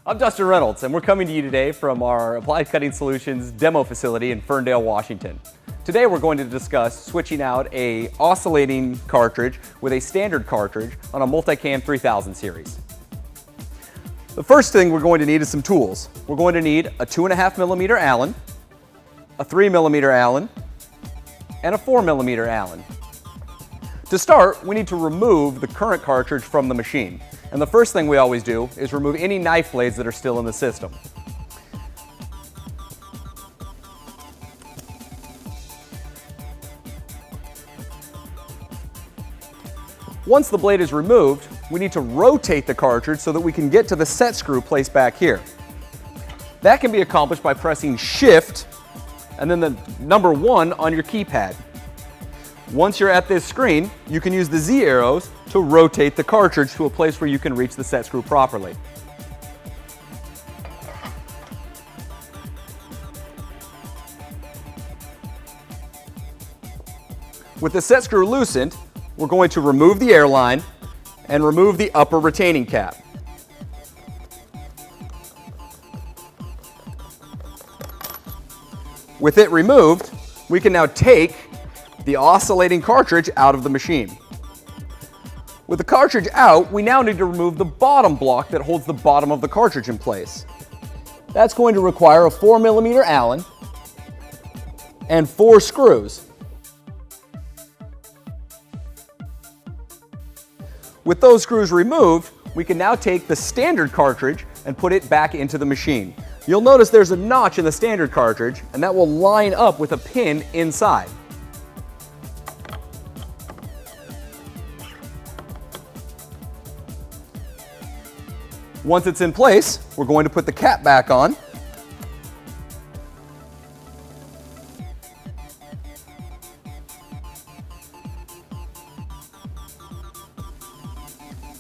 I'm Dustin Reynolds, and we're coming to you today from our Applied Cutting Solutions demo facility in Ferndale, Washington. Today we're going to discuss switching out an oscillating cartridge with a standard cartridge on a Multicam 3000 series. The first thing we're going to need is some tools. We're going to need a 2.5mm Allen, a 3mm Allen, and a 4mm Allen. To start, we need to remove the current cartridge from the machine. And the first thing we always do is remove any knife blades that are still in the system. Once the blade is removed, we need to rotate the cartridge so that we can get to the set screw placed back here. That can be accomplished by pressing Shift and then the number 1 on your keypad. Once you're at this screen, you can use the Z arrows to rotate the cartridge to a place where you can reach the set screw properly. With the set screw loosened, we're going to remove the airline and remove the upper retaining cap. With it removed, we can now take the oscillating cartridge out of the machine. With the cartridge out, we now need to remove the bottom block that holds the bottom of the cartridge in place. That's going to require a 4mm Allen and 4 screws. With those screws removed, we can now take the standard cartridge and put it back into the machine. You'll notice there's a notch in the standard cartridge, and that will line up with a pin inside. Once it's in place, we're going to put the cap back on.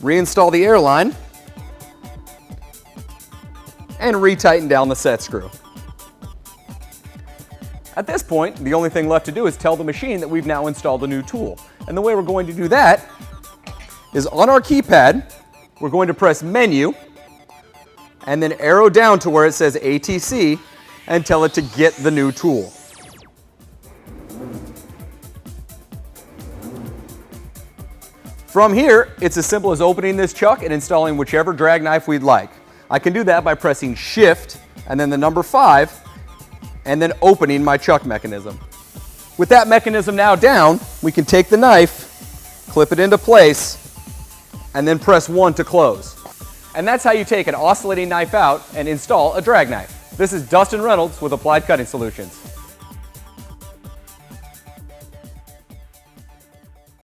Reinstall the airline and retighten down the set screw. At this point, the only thing left to do is tell the machine that we've now installed a new tool. And the way we're going to do that is on our keypad, we're going to press Menu and then arrow down to where it says ATC and tell it to get the new tool. From here, it's as simple as opening this chuck and installing whichever drag knife we'd like. I can do that by pressing Shift and then the number 5 and then opening my chuck mechanism. With that mechanism now down, we can take the knife, clip it into place, and then press 1 to close. And that's how you take an oscillating knife out and install a drag knife. This is Dustin Reynolds with Applied Cutting Solutions.